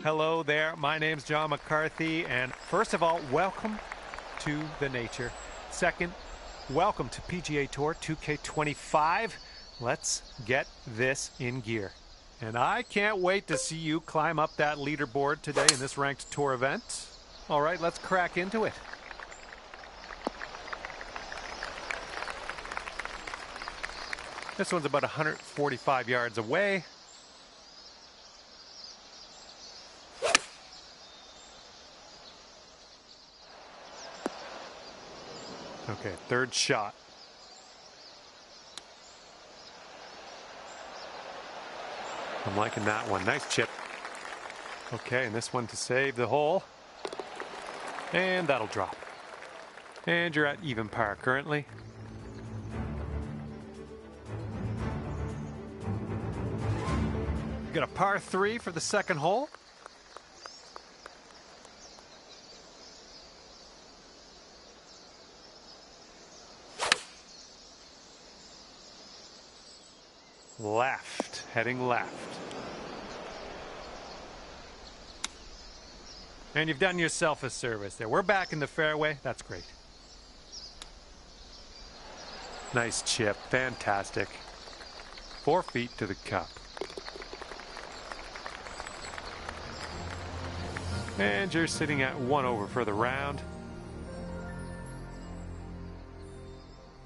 Hello there. My name's John McCarthy. And first of all, welcome to the nature. Second, welcome to PGA Tour 2K25. Let's get this in gear. And I can't wait to see you climb up that leaderboard today in this ranked tour event. All right, let's crack into it. This one's about 145 yards away. Okay, third shot. I'm liking that one. Nice chip. Okay, and this one to save the hole. And that'll drop. And you're at even par currently. Got a par 3 for the second hole. Left, heading left. And you've done yourself a service there. We're back in the fairway. That's great. Nice chip. Fantastic. 4 feet to the cup. And you're sitting at 1 over for the round.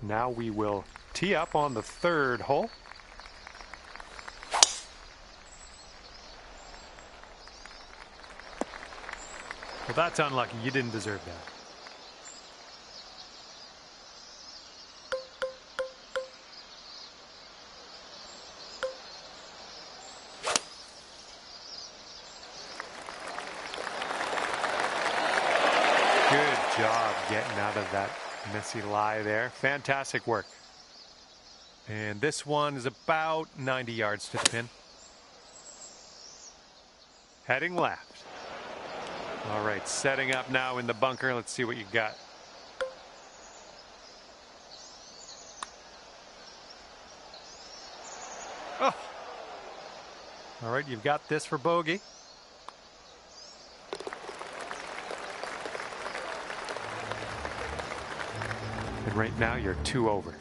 Now we will tee up on the third hole. Well, that's unlucky. You didn't deserve that. Good job getting out of that messy lie there. Fantastic work. And this one is about 90 yards to the pin. Heading left. All right, setting up now in the bunker. Let's see what you got. Oh. All right, you've got this for bogey. And right now you're 2 over.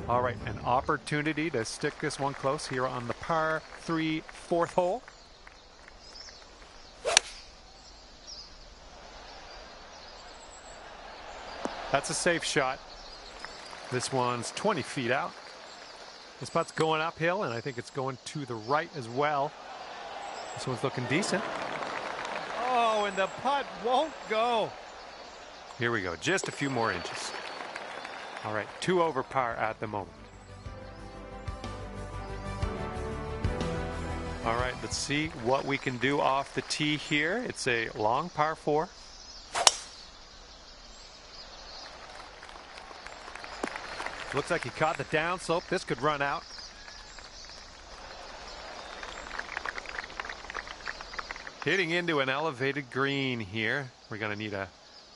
All right, an opportunity to stick this one close here on the par 3 fourth hole. That's a safe shot. This one's 20 feet out. This putt's going uphill, and I think it's going to the right as well. This one's looking decent. Oh, and the putt won't go. Here we go, just a few more inches. All right, 2 over par at the moment. All right, let's see what we can do off the tee here. It's a long par 4. Looks like he caught the downslope. This could run out. Hitting into an elevated green here. We're going to need a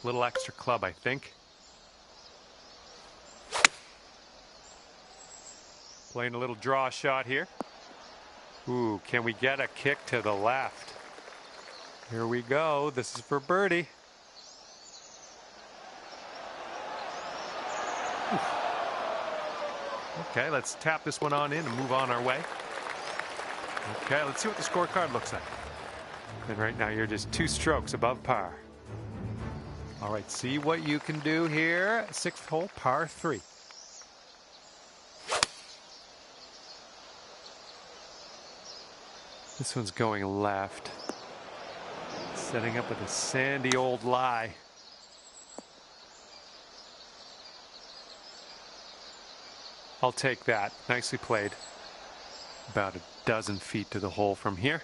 little extra club, I think. Playing a little draw shot here. Ooh, can we get a kick to the left? Here we go. This is for birdie. Okay, let's tap this one on in and move on our way. Okay, let's see what the scorecard looks like. And right now you're just 2 strokes above par. All right, see what you can do here. 6th hole, par 3. This one's going left. Setting up with a sandy old lie. I'll take that. Nicely played. About a dozen feet to the hole from here.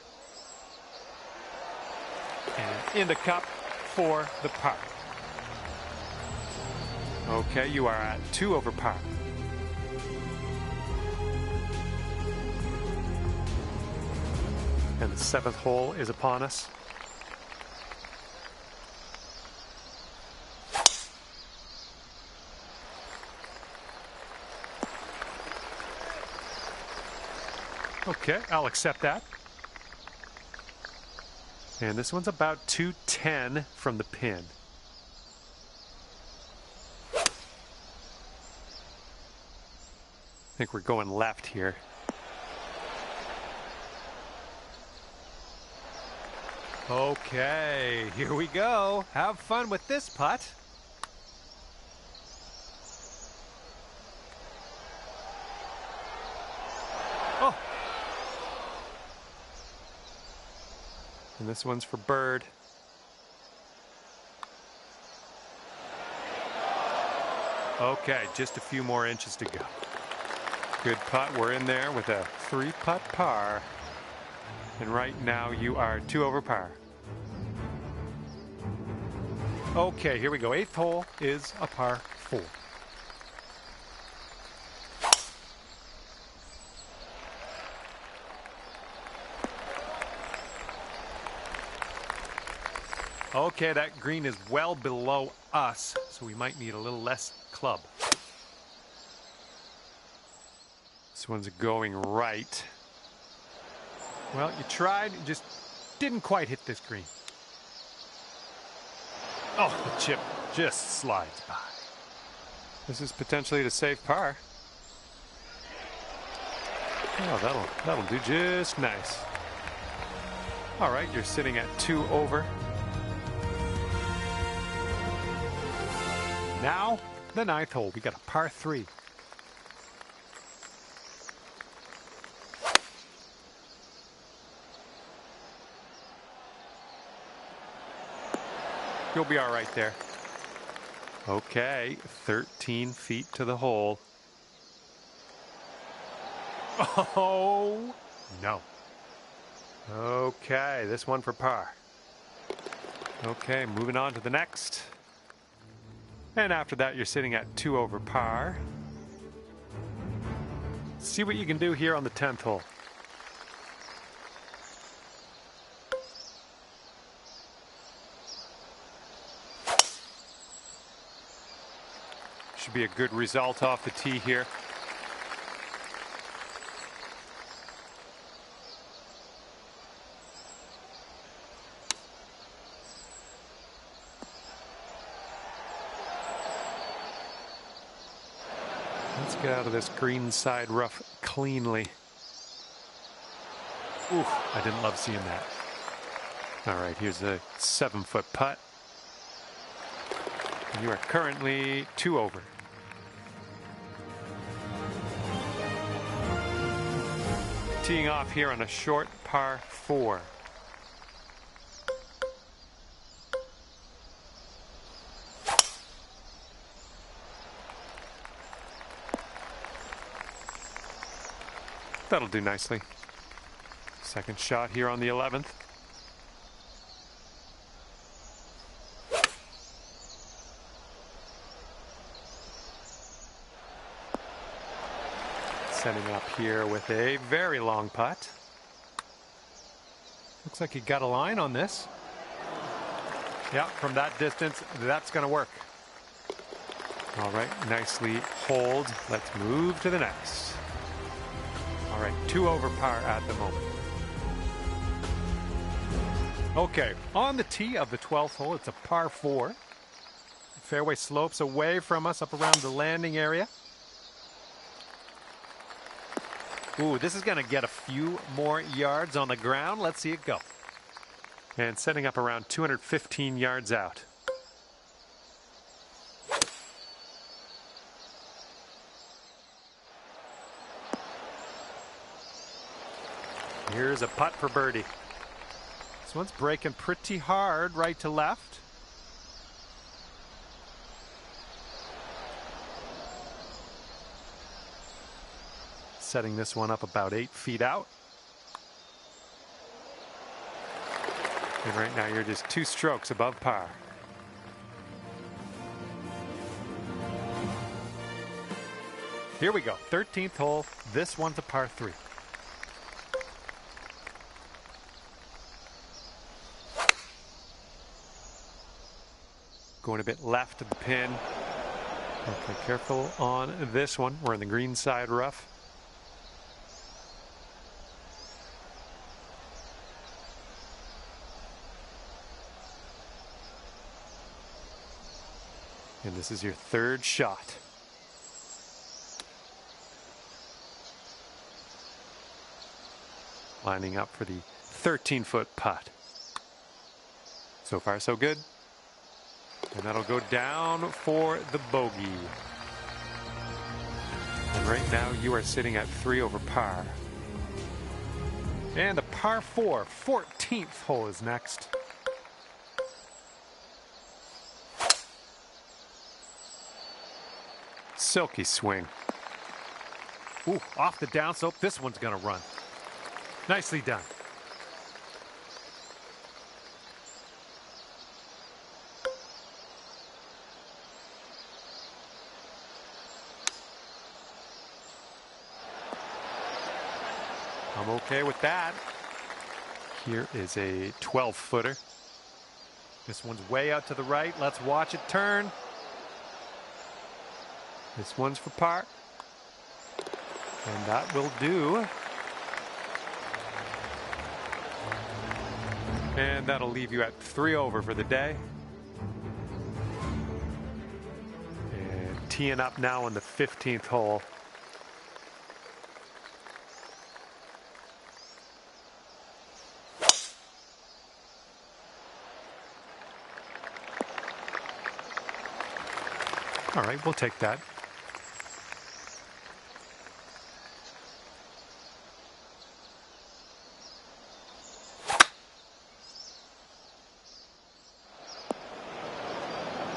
And in the cup for the par. Okay, you are at 2 over par. And the 7th hole is upon us. Okay, I'll accept that. And this one's about 210 from the pin. I think we're going left here. Okay, here we go. Have fun with this putt. Oh. And this one's for bird. Okay, just a few more inches to go. Good putt. We're in there with a 3-putt par. And right now you are 2 over par. Okay, here we go. 8th hole is a par 4. Okay, that green is well below us, so we might need a little less club. This one's going right. Well, you tried, you just didn't quite hit this green. Oh, the chip just slides by. This is potentially the safe par. Oh, that'll do just nice. All right, you're sitting at 2 over. Now, the 9th hole. We got a par 3. You'll be all right there. Okay, 13 feet to the hole. Oh, no. Okay, this one for par. Okay, moving on to the next. And after that, you're sitting at 2 over par. See what you can do here on the 10th hole. Should be a good result off the tee here. Let's get out of this green side rough cleanly. Ooh, I didn't love seeing that. All right, here's a 7-foot putt. And you are currently 2 over. Teeing off here on a short par 4. That'll do nicely. Second shot here on the 11th. Setting up here with a very long putt. Looks like he got a line on this. Yeah, from that distance, that's going to work. All right, nicely hold. Let's move to the next. All right, 2 over par at the moment. Okay, on the tee of the 12th hole, it's a par 4. Fairway slopes away from us up around the landing area. Ooh, this is going to get a few more yards on the ground. Let's see it go. And setting up around 215 yards out. Here's a putt for birdie. This one's breaking pretty hard right to left. Setting this one up about 8 feet out. And right now you're just 2 strokes above par. Here we go, 13th hole. This one's a par 3. Going a bit left of the pin. Okay, careful on this one. We're in the green side rough. And this is your third shot. Lining up for the 13-foot putt. So far, so good. And that'll go down for the bogey. And right now, you are sitting at 3 over par. And the par 4, 14th hole is next. Silky swing. Ooh, off the downslope. This one's going to run. Nicely done. I'm okay with that. Here is a 12-footer. This one's way out to the right. Let's watch it turn. This one's for par. And that will do. And that'll leave you at 3 over for the day. And teeing up now on the 15th hole. All right, we'll take that.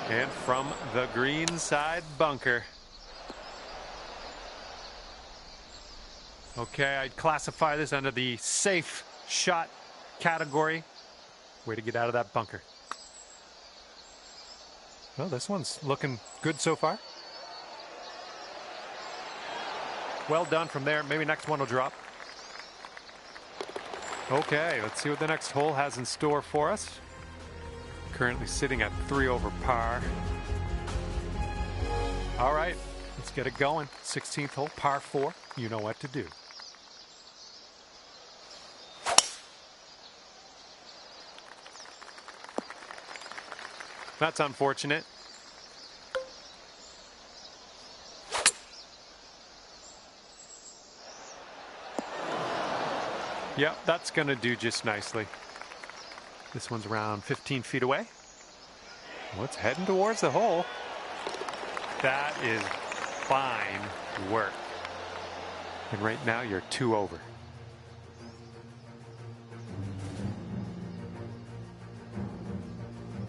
And from the green side bunker. Okay, I'd classify this under the safe shot category. Way to get out of that bunker. Well, this one's looking good so far. Well done from there. Maybe next one will drop. Okay, let's see what the next hole has in store for us. Currently sitting at 3 over par. All right, let's get it going. 16th hole, par 4. You know what to do. That's unfortunate. Yep, that's going to do just nicely. This one's around 15 feet away. Well, it's heading towards the hole. That is fine work. And right now you're 2 over.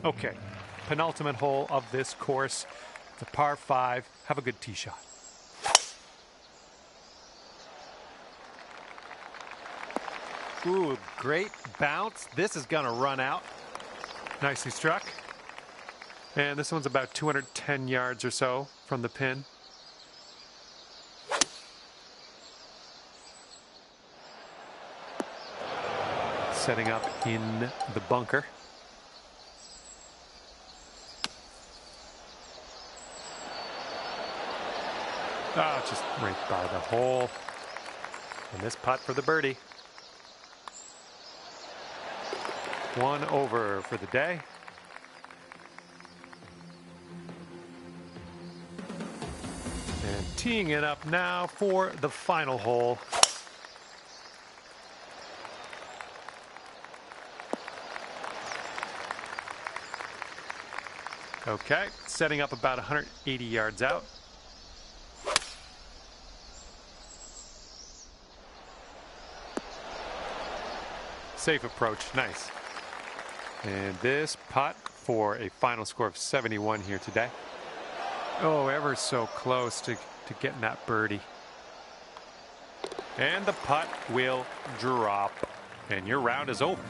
Okay, penultimate hole of this course. It's a par 5. Have a good tee shot. Ooh, great bounce. This is going to run out. Nicely struck. And this one's about 210 yards or so from the pin. Setting up in the bunker. Oh, just right by the hole. And this putt for the birdie. 1 over for the day. And teeing it up now for the final hole. Okay, setting up about 180 yards out. Safe approach, nice. And this putt for a final score of 71 here today. Oh, ever so close to getting that birdie. And the putt will drop. And your round is over.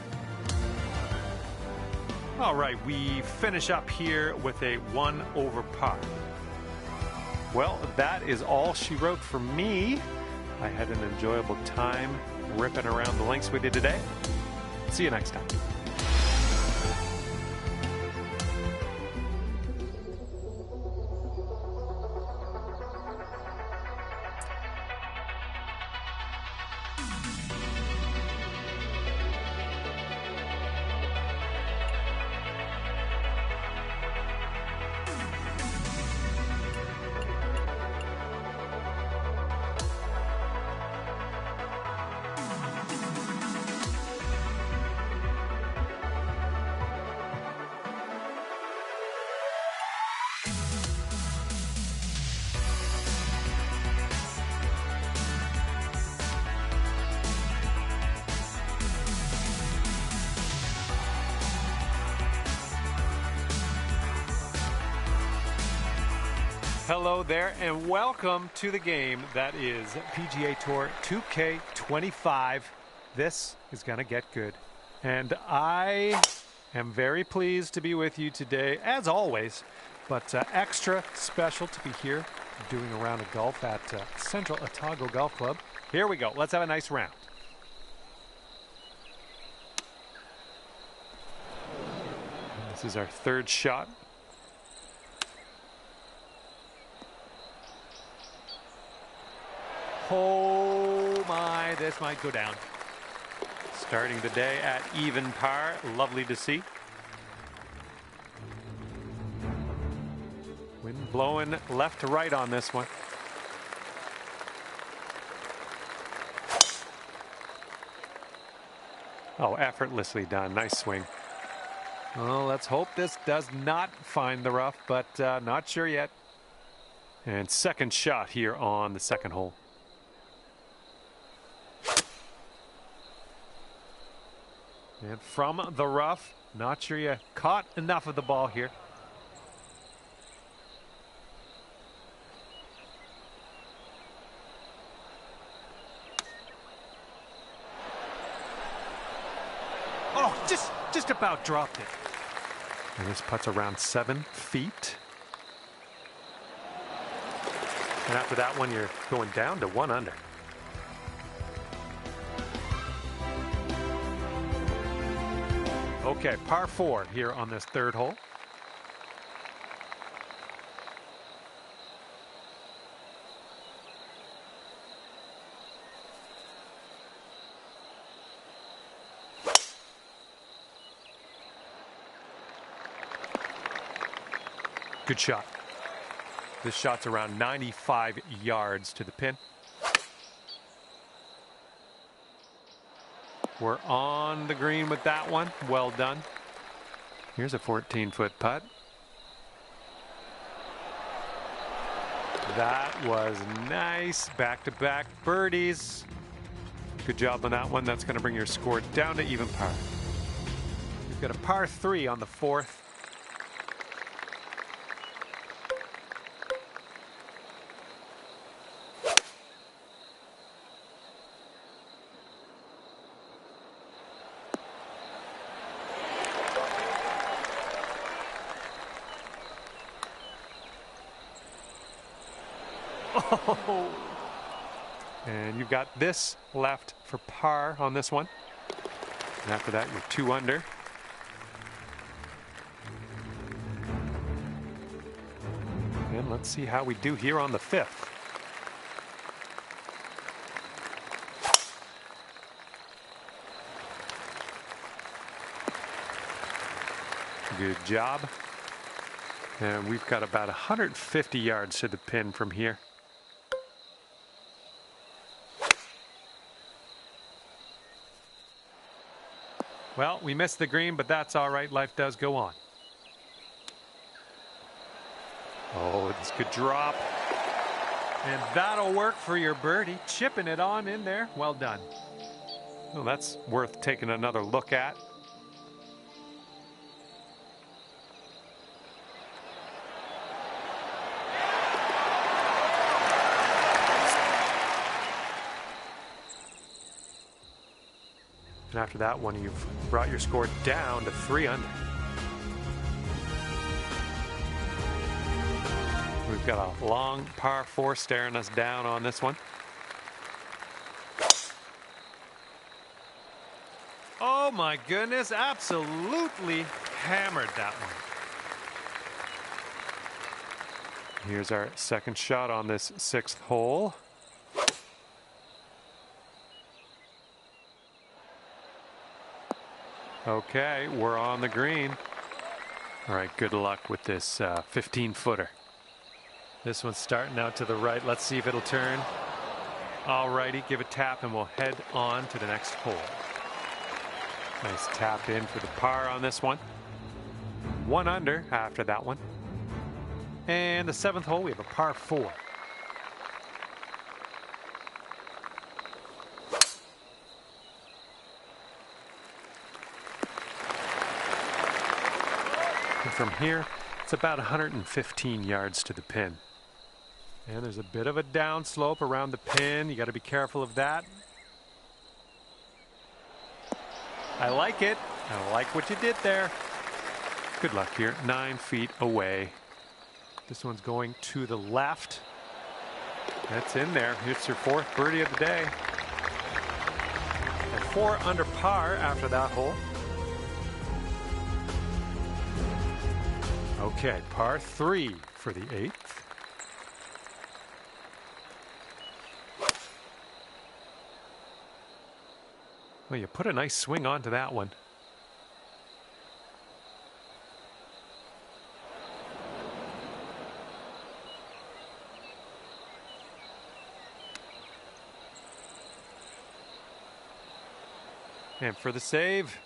All right, we finish up here with a 1 over par. Well, that is all she wrote for me. I had an enjoyable time ripping around the links with you today. See you next time. Hello there and welcome to the game that is PGA Tour 2K25. This is going to get good. And I am very pleased to be with you today, as always, but extra special to be here doing a round of golf at Central Otago Golf Club. Here we go. Let's have a nice round. This is our third shot. Oh my, this might go down. Starting the day at even par. Lovely to see. Wind blowing left to right on this one. Oh, effortlessly done. Nice swing. Well, let's hope this does not find the rough, but not sure yet. And second shot here on the second hole. And from the rough, not sure you caught enough of the ball here. Oh, just about dropped it. And this putt's around 7 feet. And after that one, you're going down to 1 under. Okay, par 4 here on this third hole. Good shot. This shot's around 95 yards to the pin. We're on the green with that one. Well done. Here's a 14-foot putt. That was nice. Back-to-back birdies. Good job on that one. That's going to bring your score down to even par. We've got a par 3 on the fourth. Oh. And you've got this left for par on this one. And after that, you're 2 under. And let's see how we do here on the fifth. Good job. And we've got about 150 yards to the pin from here. Well, we missed the green, but that's all right. Life does go on. Oh, this could drop. And that'll work for your birdie. Chipping it on in there. Well done. Well, that's worth taking another look at. And after that one, you've brought your score down to 3 under. We've got a long par 4 staring us down on this one. Oh my goodness, absolutely hammered that one. Here's our second shot on this 6th hole. Okay, we're on the green. All right, good luck with this 15-footer. This one's starting out to the right. Let's see if it'll turn. All righty, give a tap and we'll head on to the next hole. Nice tap in for the par on this one. 1 under after that one. And the 7th hole, we have a par 4. And from here, it's about 115 yards to the pin. And there's a bit of a downslope around the pin. You got to be careful of that. I like it. I like what you did there. Good luck here. 9 feet away. This one's going to the left. That's in there. It's your 4th birdie of the day. And 4 under par after that hole. Okay, par 3 for the 8th. Well, you put a nice swing onto that one. And for the save,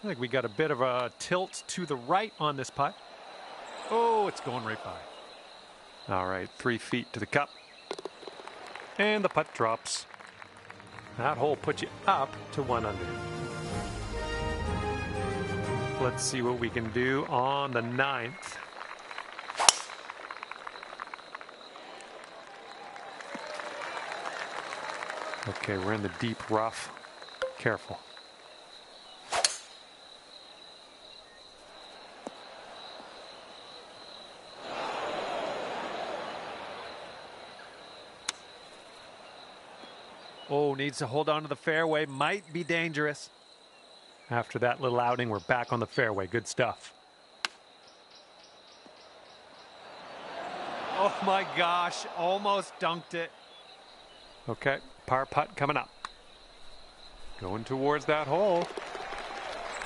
I think we got a bit of a tilt to the right on this putt. Oh, it's going right by. All right, 3 feet to the cup. And the putt drops. That hole puts you up to 1 under. Let's see what we can do on the 9th. Okay, we're in the deep rough. Careful. Oh, needs to hold on to the fairway. Might be dangerous. After that little outing, we're back on the fairway. Good stuff. Oh my gosh, almost dunked it. Okay, par putt coming up. Going towards that hole.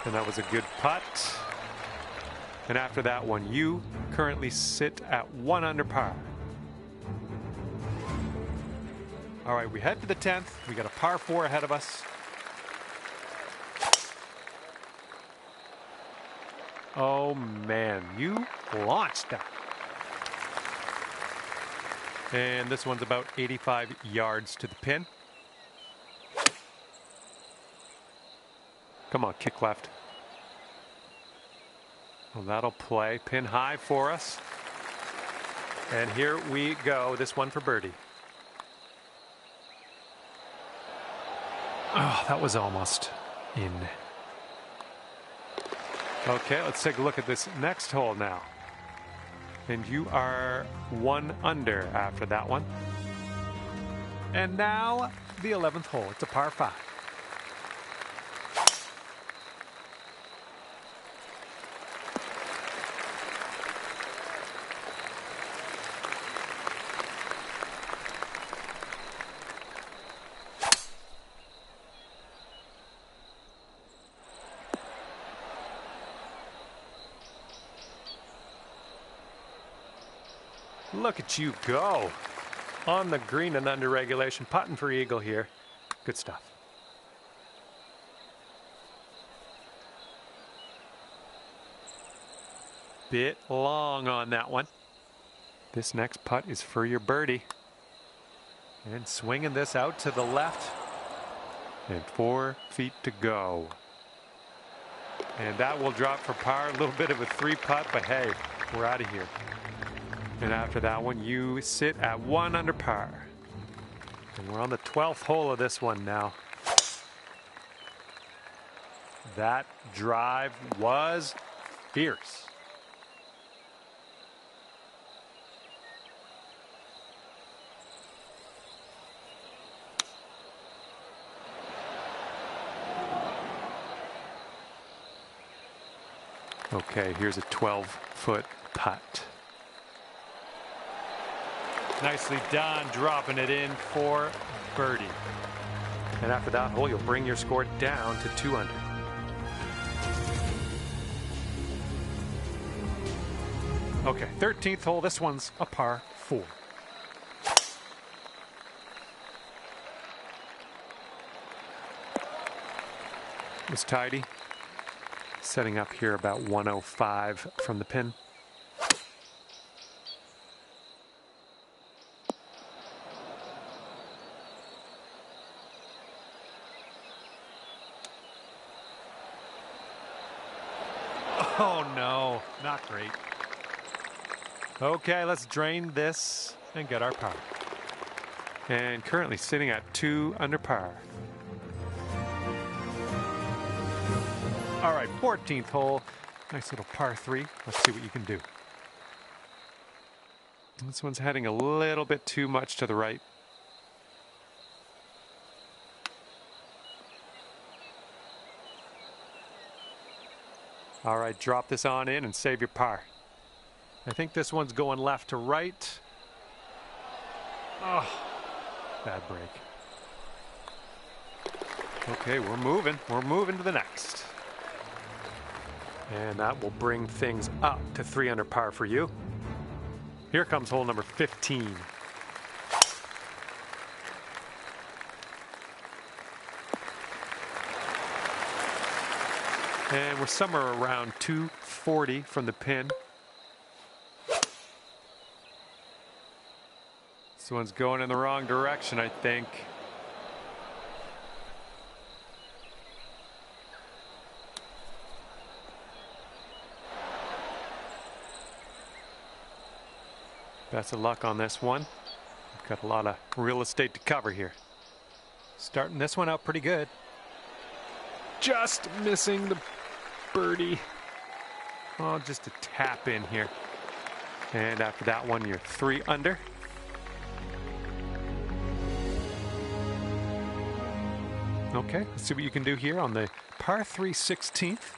And that was a good putt. And after that one, you currently sit at 1 under par. All right, we head to the 10th. We got a par 4 ahead of us. Oh man, you launched that. And this one's about 85 yards to the pin. Come on, kick left. Well, that'll play. Pin high for us. And here we go. This one for birdie. Oh, that was almost in. Okay, let's take a look at this next hole now. And you are 1 under after that one. And now the 11th hole. It's a par 5. Look at you go. On the green and under regulation. Putting for eagle here. Good stuff. Bit long on that one. This next putt is for your birdie. And swinging this out to the left. And 4 feet to go. And that will drop for par. A little bit of a 3 putt, but hey, we're out of here. And after that one, you sit at 1 under par. And we're on the 12th hole of this one now. That drive was fierce. Okay, here's a 12-foot putt. Nicely done, dropping it in for birdie. And after that hole, you'll bring your score down to 2 under. Okay, 13th hole. This one's a par 4. It's tidy. Setting up here about 105 from the pin. Oh no, not great. Okay, let's drain this and get our par. And currently sitting at 2 under par. All right, 14th hole. Nice little par 3. Let's see what you can do. This one's heading a little bit too much to the right. All right, drop this on in and save your par. I think this one's going left to right. Oh, bad break. Okay, we're moving. We're moving to the next. And that will bring things up to 3 under par for you. Here comes hole number 15. And we're somewhere around 240 from the pin. This one's going in the wrong direction, I think. Best of luck on this one. We've got a lot of real estate to cover here. Starting this one out pretty good. Just missing the birdie. Oh, just a tap in here. And after that one, you're 3 under. Okay, let's see what you can do here on the par 3 16th.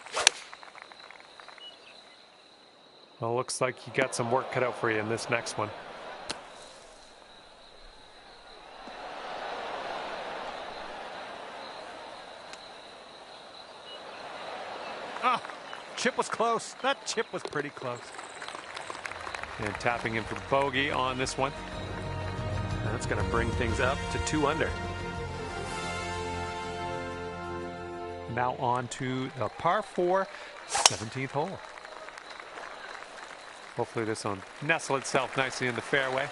Well, looks like you got some work cut out for you in this next one. Oh, chip was close. That chip was pretty close. And tapping in for bogey on this one. That's going to bring things up to 2 under. Now on to the par 4 17th hole. Hopefully this one nestle itself nicely in the fairway.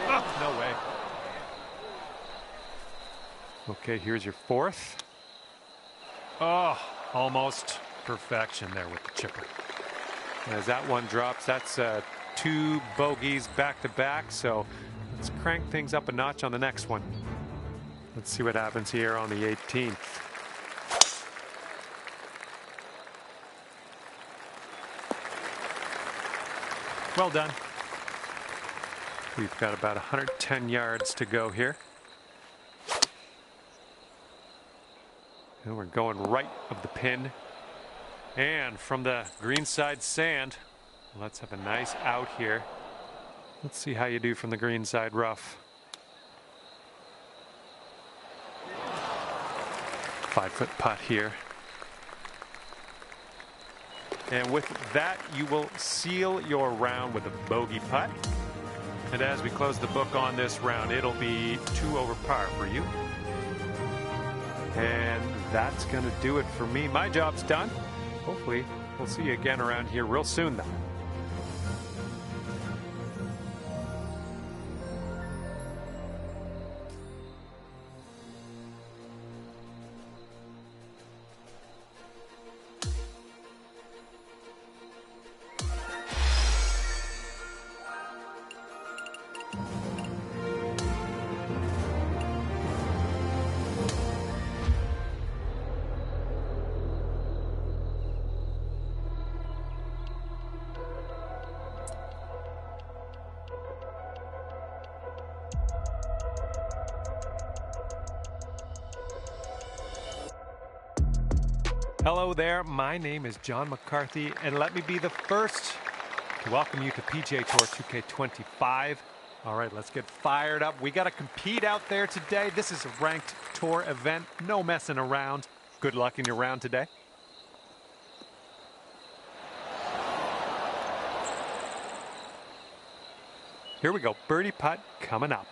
Oh, no way. Okay, here's your 4th. Oh, almost perfection there with the chipper. As that one drops, that's 2 bogeys back to back. So let's crank things up a notch on the next one. Let's see what happens here on the 18th. Well done. We've got about 110 yards to go here. And we're going right of the pin. And from the greenside sand, let's have a nice out here. Let's see how you do from the greenside rough. 5-foot putt here. And with that, you will seal your round with a bogey putt. And as we close the book on this round, it'll be 2 over par for you. And that's going to do it for me. My job's done. Hopefully, we'll see you again around here real soon, though. Hello there, my name is John McCarthy, and let me be the first to welcome you to PGA Tour 2K25. All right, let's get fired up. We got to compete out there today. This is a ranked tour event, no messing around. Good luck in your round today. Here we go, birdie putt coming up.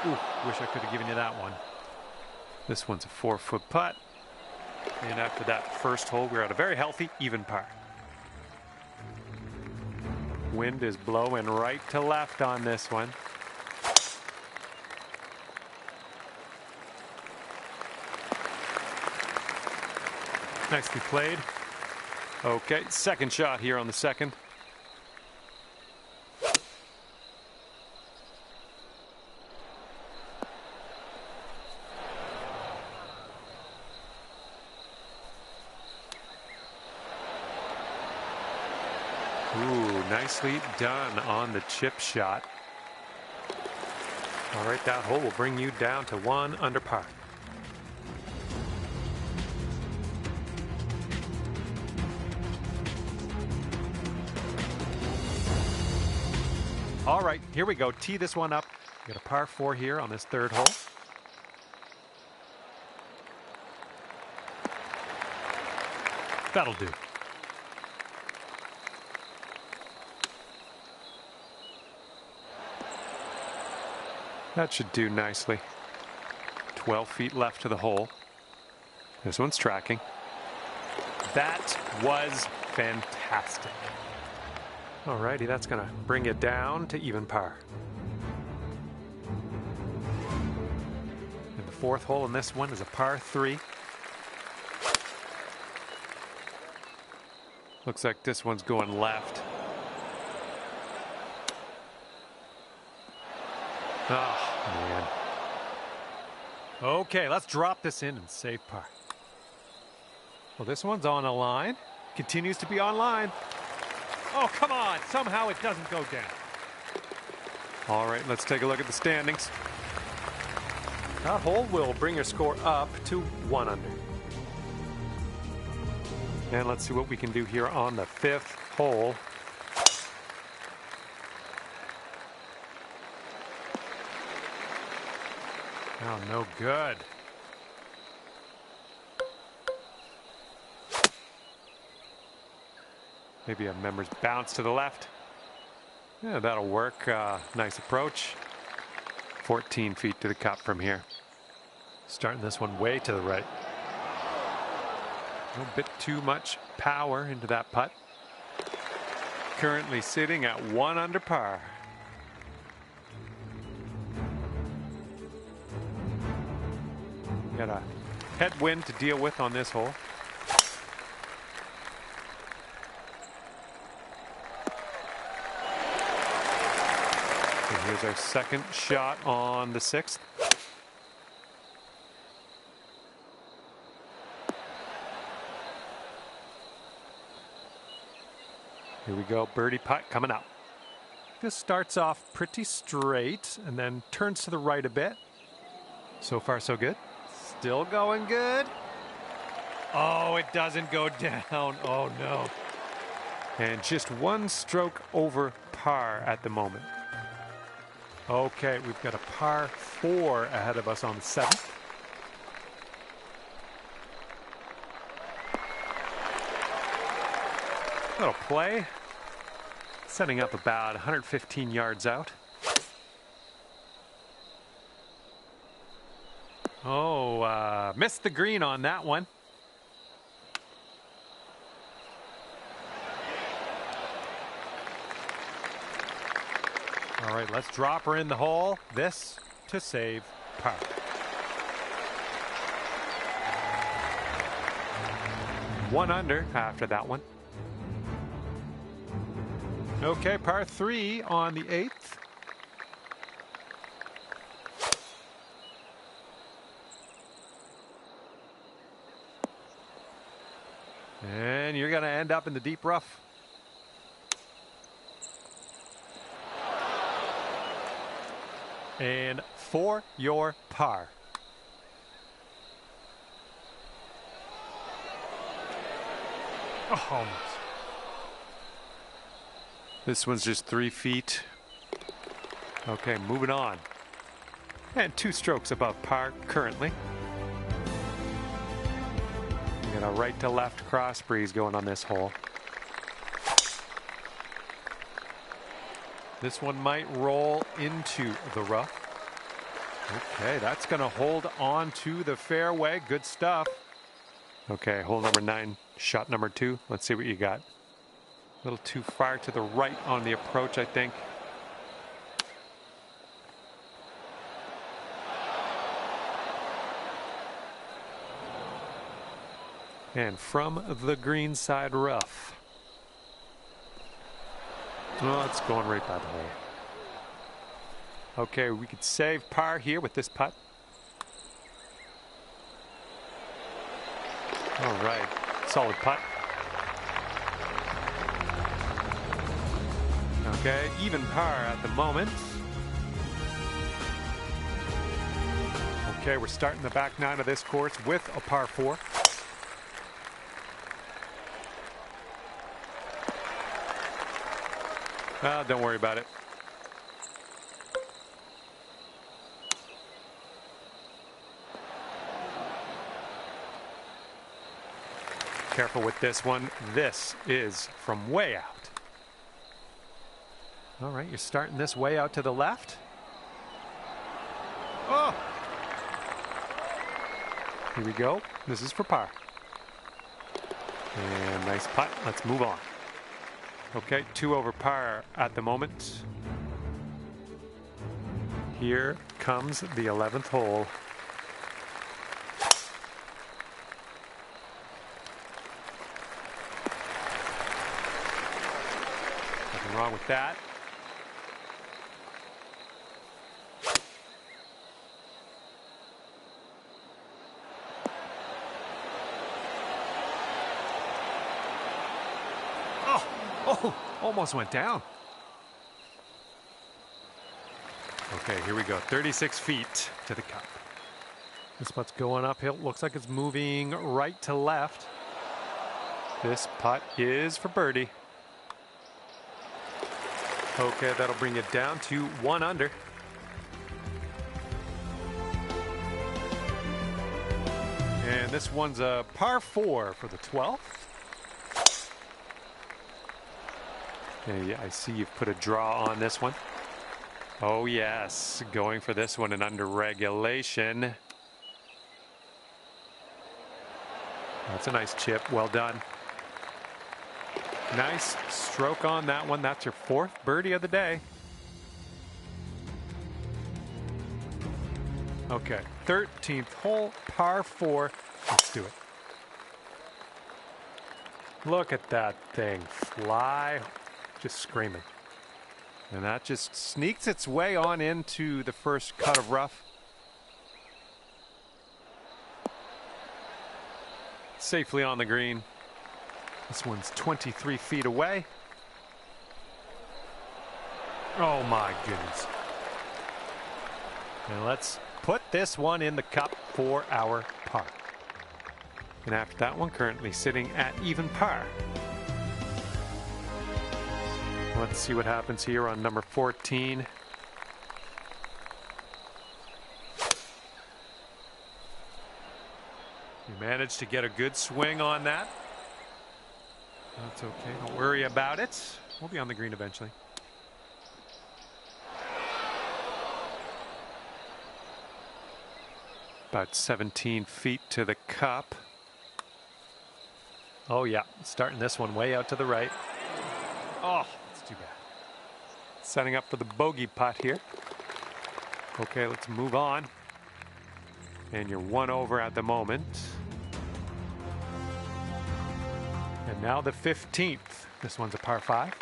Ooh, wish I could have given you that one. This one's a 4-foot putt. And after that first hole, we're at a very healthy even par. Wind is blowing right to left on this one. Nicely played. Okay, second shot here on the second. Ooh, nicely done on the chip shot. All right, that hole will bring you down to 1 under par. All right, here we go. Tee this one up. We got a par 4 here on this third hole. That'll do. That should do nicely. 12 feet left to the hole. This one's tracking. That was fantastic. Alrighty, that's gonna bring it down to even par. And the fourth hole in this one is a par 3. Looks like this one's going left. Oh, man. Okay, let's drop this in and save par. Well, this one's on a line. Continues to be on line. Oh, come on. Somehow it doesn't go down. All right, let's take a look at the standings. That hole will bring your score up to 1 under. And let's see what we can do here on the fifth hole. Oh, no good. Maybe a member's bounce to the left. Yeah, that'll work. Nice approach. 14 feet to the cup from here. Starting this one way to the right. A bit too much power into that putt. Currently sitting at 1 under par. Got a headwind to deal with on this hole. And here's our second shot on the 6th. Here we go, birdie putt coming up. This starts off pretty straight and then turns to the right a bit. So far, so good. Still going good. Oh, it doesn't go down. Oh, no. And just 1 stroke over par at the moment. Okay, we've got a par 4 ahead of us on the 7th. Little play. Setting up about 115 yards out. Oh, missed the green on that one. All right, let's drop her in the hole. This to save par. One under after that one. Okay, par 3 on the 8th. And you're going to end up in the deep rough. And for your par. Oh, almost. This one's just 3 feet. Okay, moving on. And 2 strokes above par currently. We got a right to left cross breeze going on this hole. This one might roll into the rough. Okay, that's going to hold on to the fairway. Good stuff. Okay, hole number 9, shot number 2. Let's see what you got. A little too far to the right on the approach, I think. And from the green side rough. Oh, it's going right by the hole. Okay, we could save par here with this putt. All right, solid putt. Okay, even par at the moment. Okay, we're starting the back 9 of this course with a par 4. Don't worry about it. Careful with this one. This is from way out. All right, you're starting this way out to the left. Oh! Here we go. This is for par. And nice putt. Let's move on. Okay, 2 over par at the moment. Here comes the 11th hole. Nothing wrong with that. Oh, almost went down. Okay, here we go. 36 feet to the cup. This putt's going uphill. Looks like it's moving right to left. This putt is for birdie. Okay, that'll bring it down to 1 under. And this one's a par 4 for the 12th. Okay, I see you've put a draw on this one. Oh yes, going for this one and under regulation. That's a nice chip, well done. Nice stroke on that one. That's your 4th birdie of the day. Okay, 13th hole, par 4. Let's do it. Look at that thing fly, just screaming. And that just sneaks its way on into the first cut of rough. Safely on the green. This one's 23 feet away. Oh my goodness. And let's put this one in the cup for our par. And after that one, currently sitting at even par. Let's see what happens here on number 14. You managed to get a good swing on that. That's okay. Don't worry about it. We'll be on the green eventually. About 17 feet to the cup. Oh yeah, starting this one way out to the right. Oh, that's too bad. Setting up for the bogey putt here. Okay, let's move on. And you're 1 over at the moment. And now the 15th. This one's a par 5.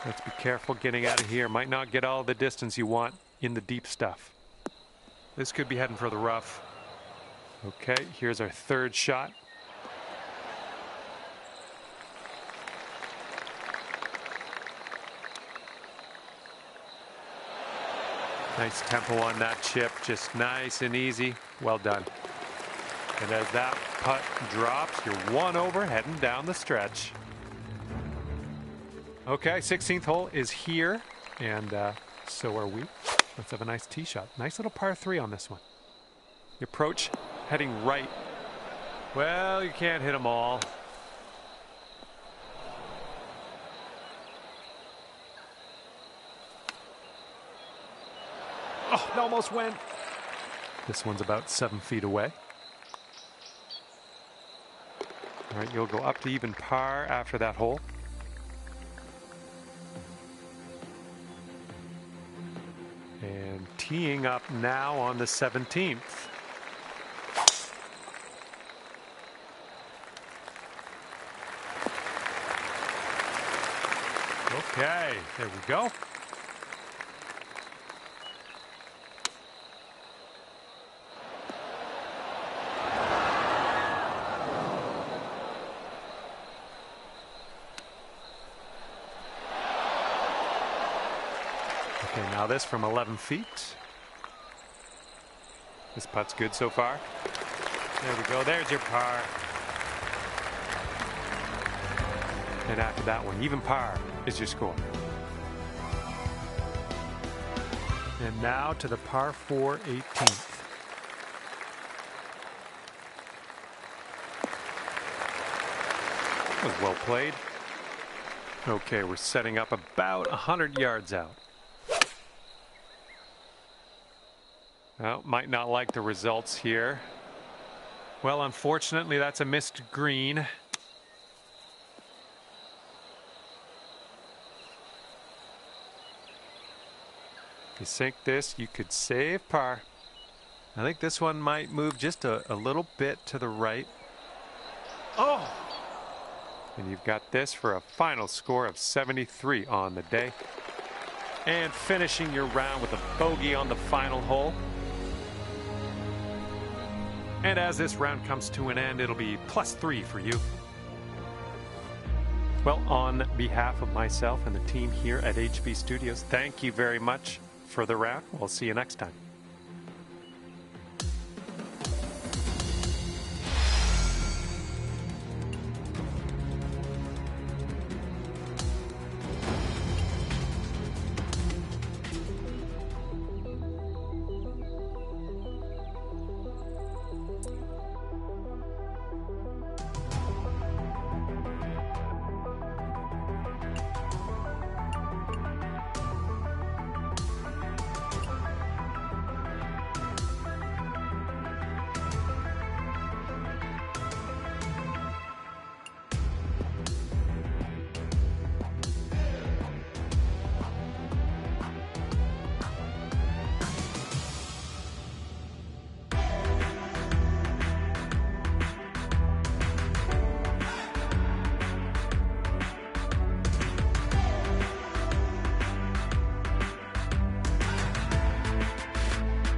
Let's be careful getting out of here. Might not get all the distance you want in the deep stuff. This could be heading for the rough. Okay, here's our 3rd shot. Nice tempo on that chip, just nice and easy. Well done. And as that putt drops, you're 1 over, heading down the stretch. Okay, 16th hole is here, and so are we. Let's have a nice tee shot. Nice little par 3 on this one. The approach heading right. Well, you can't hit them all. Oh, it almost went. This one's about 7 feet away. All right, you'll go up to even par after that hole. And teeing up now on the 17th. Okay, there we go. Okay, now this from 11 feet. This putt's good so far. There we go. There's your par. And after that one, even par is your score. And now to the par 4 18th. That was well played. Okay, we're setting up about 100 yards out. Well, might not like the results here. Well, unfortunately, that's a missed green. If you sink this, you could save par. I think this one might move just a little bit to the right. Oh! And you've got this for a final score of 73 on the day. And finishing your round with a bogey on the final hole. And as this round comes to an end, it'll be +3 for you. Well, on behalf of myself and the team here at HB Studios, thank you very much for the round. We'll see you next time.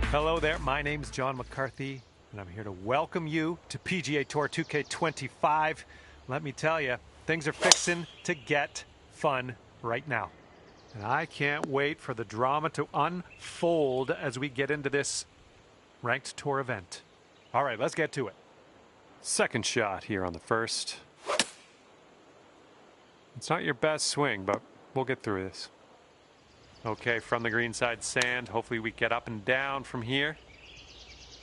Hello there, my name's John McCarthy, and I'm here to welcome you to PGA Tour 2K25. Let me tell you, things are fixing to get fun right now. And I can't wait for the drama to unfold as we get into this ranked tour event. All right, let's get to it. Second shot here on the first. It's not your best swing, but we'll get through this. Okay, from the green side sand. Hopefully we get up and down from here.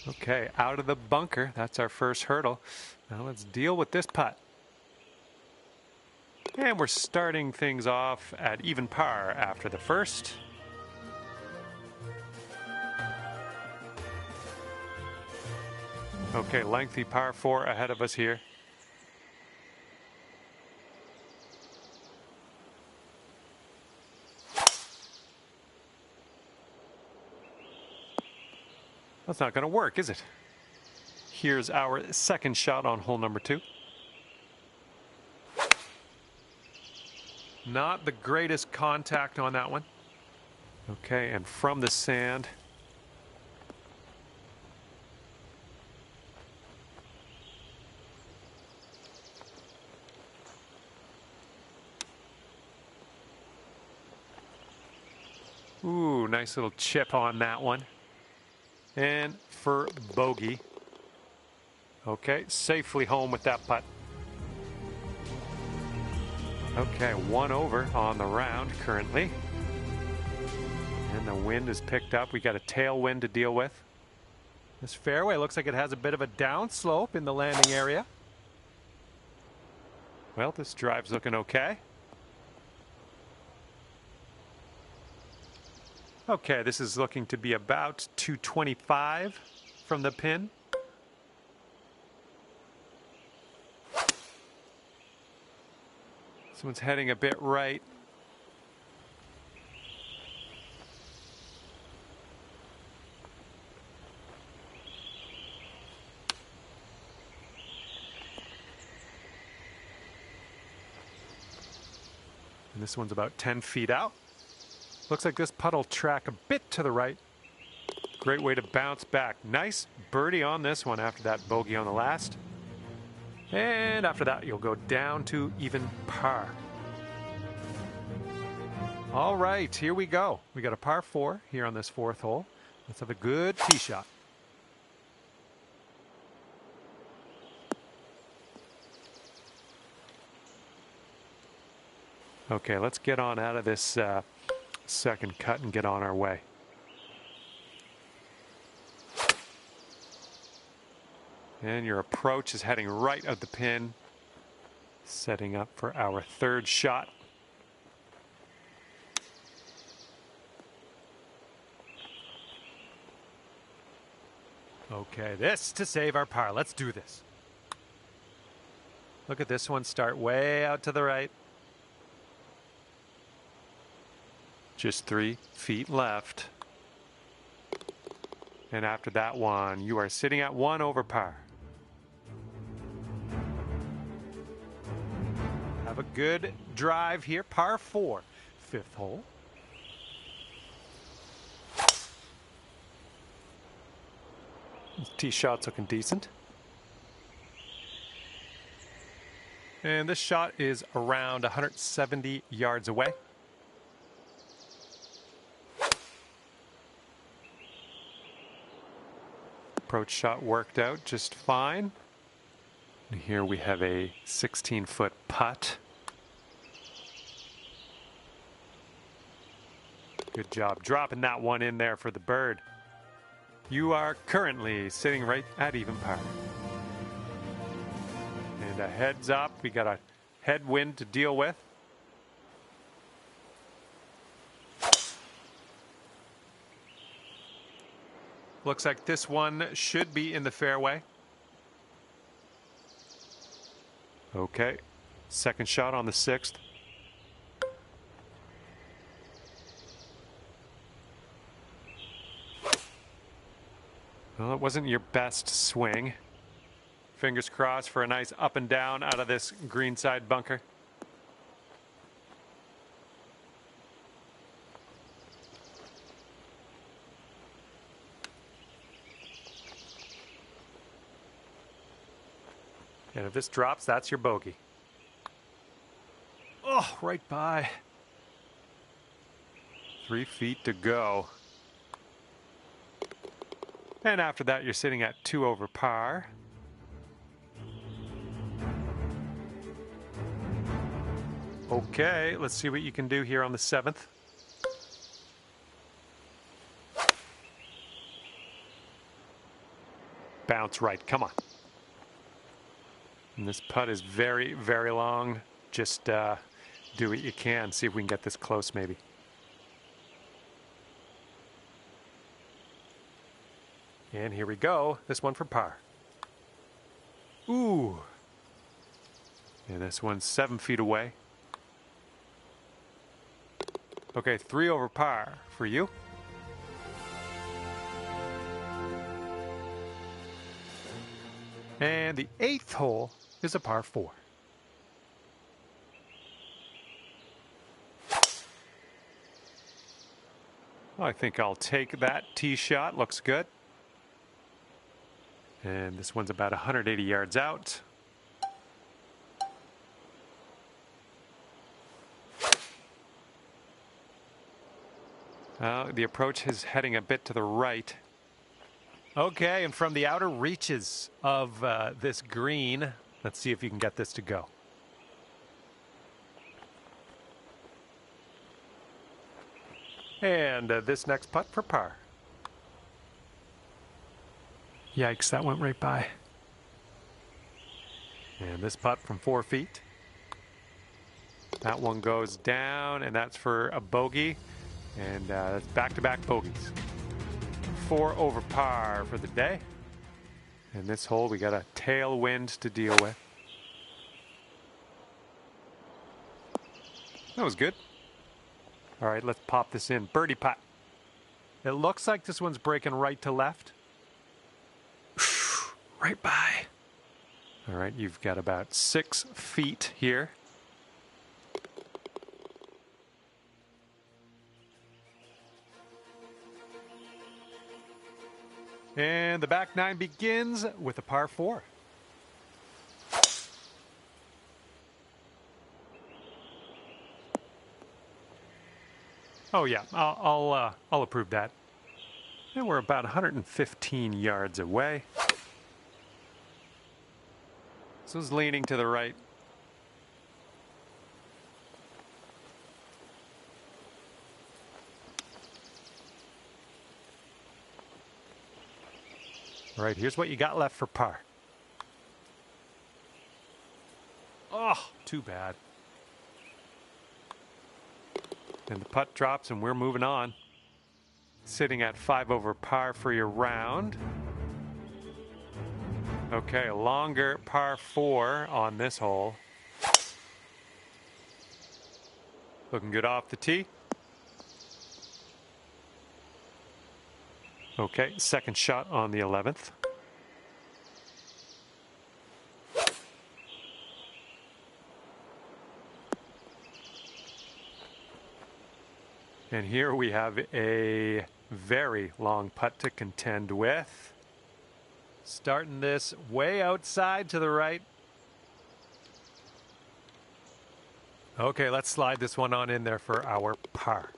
Okay, out of the bunker. That's our first hurdle. Now let's deal with this putt. And we're starting things off at even par after the first. Okay, lengthy par 4 ahead of us here. That's not going to work, is it? Here's our second shot on hole number 2. Not the greatest contact on that one. Okay, and from the sand. Ooh, nice little chip on that one. And for bogey. Okay, safely home with that putt. Okay, 1 over on the round currently. And the wind is picked up. We got a tailwind to deal with. This fairway looks like it has a bit of a downslope in the landing area. Well, this drive's looking okay. Okay, this is looking to be about 225 from the pin. This one's heading a bit right. And this one's about 10 feet out. Looks like this putt will track a bit to the right. Great way to bounce back. Nice birdie on this one after that bogey on the last. And after that, you'll go down to even par. All right, here we go. We got a par 4 here on this 4th hole. Let's have a good tee shot. Okay, let's get on out of this second cut and get on our way. And your approach is heading right at the pin, setting up for our 3rd shot. Okay, this to save our par. Let's do this. Look at this one start way out to the right. Just 3 feet left. And after that one, you are sitting at 1 over par. Have a good drive here, par 4, 5th hole. Tee shot's looking decent. And this shot is around 170 yards away. Approach shot worked out just fine. And here we have a 16-foot putt. Good job dropping that one in there for the bird. You are currently sitting right at even par. And a heads up, we got a headwind to deal with. Looks like this one should be in the fairway. Okay, second shot on the 6th. Well, it wasn't your best swing. Fingers crossed for a nice up and down out of this greenside bunker. And if this drops, that's your bogey. Oh, right by. 3 feet to go. And after that, you're sitting at 2 over par. Okay, let's see what you can do here on the 7th. Bounce right, come on. And this putt is very, very long. Just do what you can. See if we can get this close maybe. And here we go. This one for par. Ooh. And this one's 7 feet away. Okay, 3 over par for you. And the 8th hole is a par 4. I think I'll take that tee shot. Looks good. And this one's about 180 yards out. The approach is heading a bit to the right. Okay, and from the outer reaches of this green, let's see if you can get this to go. And this next putt for par. Yikes, that went right by. And this putt from 4 feet. That one goes down, and that's for a bogey. And that's back-to-back bogeys. 4 over par for the day. In this hole, we got a tailwind to deal with. That was good. All right, let's pop this in. Birdie putt. It looks like this one's breaking right to left. Right by. All right, you've got about 6 feet here. And the back 9 begins with a par 4. Oh yeah, I'll approve that. And we're about 115 yards away. This is leaning to the right. All right, here's what you got left for par. Oh, too bad. And the putt drops and we're moving on. Sitting at 5 over par for your round. Okay, a longer par 4 on this hole. Looking good off the tee. Okay, second shot on the 11th. And here we have a very long putt to contend with. Starting this way outside to the right. Okay, let's slide this one on in there for our par.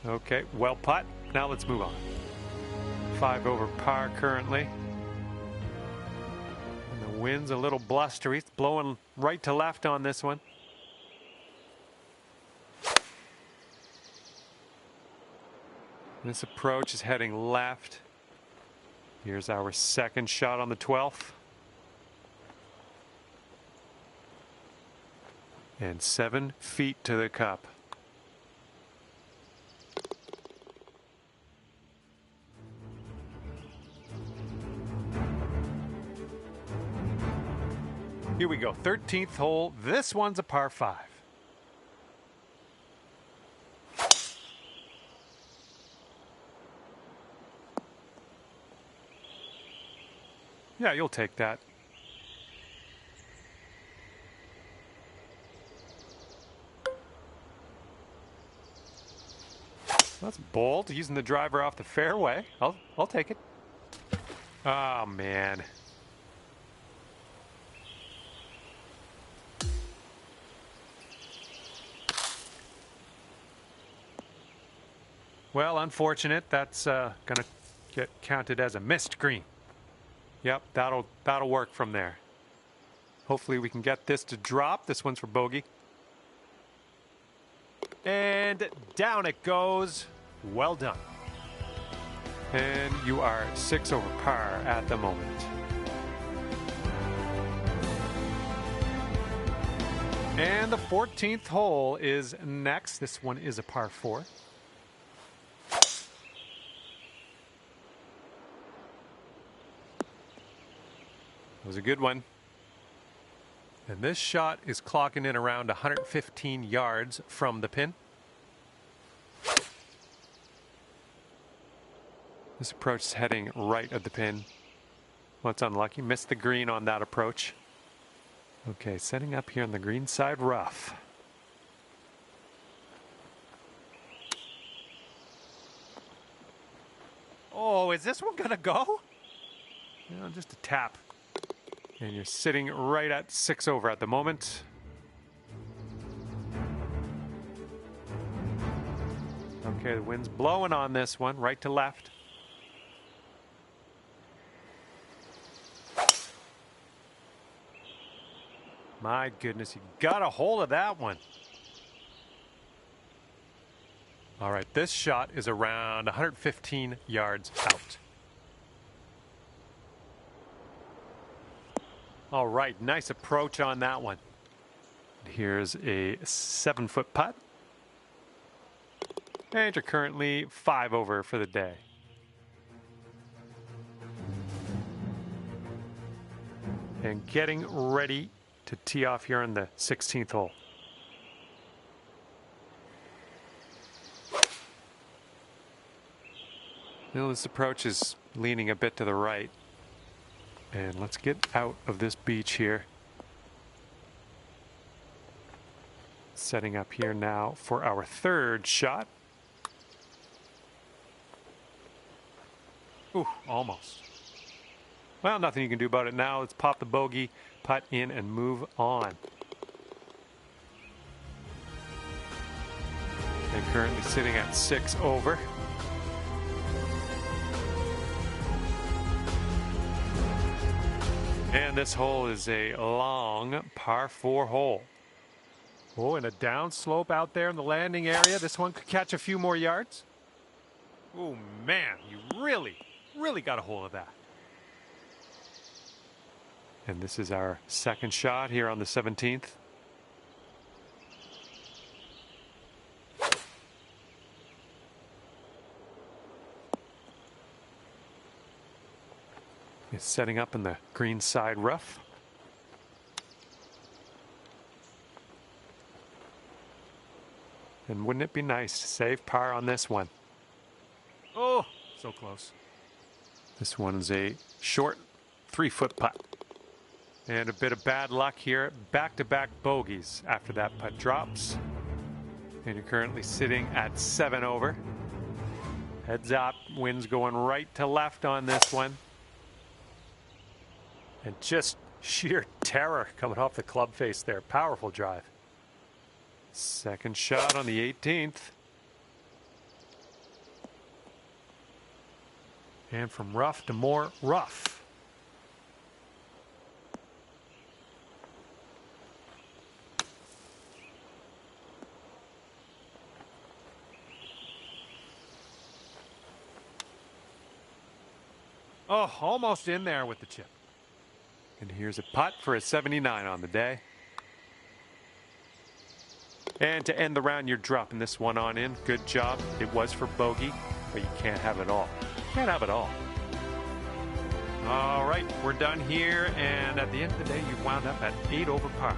Okay, well putt. Now let's move on. 5 over par currently. And the wind's a little blustery. It's blowing right to left on this one. This approach is heading left. Here's our second shot on the 12th. And 7 feet to the cup. Here we go, 13th hole. This one's a par 5. Yeah, you'll take that. That's bold, using the driver off the fairway. I'll take it. Oh, man. Well, unfortunate. That's going to get counted as a missed green. Yep, that'll work from there. Hopefully we can get this to drop. This one's for bogey. And down it goes. Well done. And you are 6 over par at the moment. And the 14th hole is next. This one is a par 4. It was a good one. And this shot is clocking in around 115 yards from the pin. This approach is heading right at the pin. Well, it's unlucky. Missed the green on that approach. Okay, setting up here on the green side rough. Oh, is this one gonna go? No, just a tap. And you're sitting right at 6 over at the moment. Okay, the wind's blowing on this one, right to left. My goodness, you got a hold of that one. All right, this shot is around 115 yards out. All right, nice approach on that one. Here's a 7-foot putt. And you're currently 5 over for the day. And getting ready to tee off here on the 16th hole. Now this approach is leaning a bit to the right. And let's get out of this beach here. Setting up here now for our third shot. Ooh, almost. Well, nothing you can do about it now. Let's pop the bogey, putt in, and move on. And currently sitting at 6 over. And this hole is a long par 4 hole. Oh, and a down slope out there in the landing area. This one could catch a few more yards. Oh, man, you really got a hold of that. And this is our second shot here on the 17th. It's setting up in the green side rough. And wouldn't it be nice to save par on this one? Oh, so close. This one's a short 3-foot putt. And a bit of bad luck here. Back-to-back bogeys after that putt drops. And you're currently sitting at 7 over. Heads up, wind's going right to left on this one. And just sheer terror coming off the club face there. Powerful drive. Second shot on the 18th. And from rough to more rough. Oh, almost in there with the chip. And here's a putt for a 79 on the day. And to end the round, you're dropping this one on in. Good job. It was for bogey, but you can't have it all. Can't have it all. All right, we're done here. And at the end of the day, you wound up at 8 over par.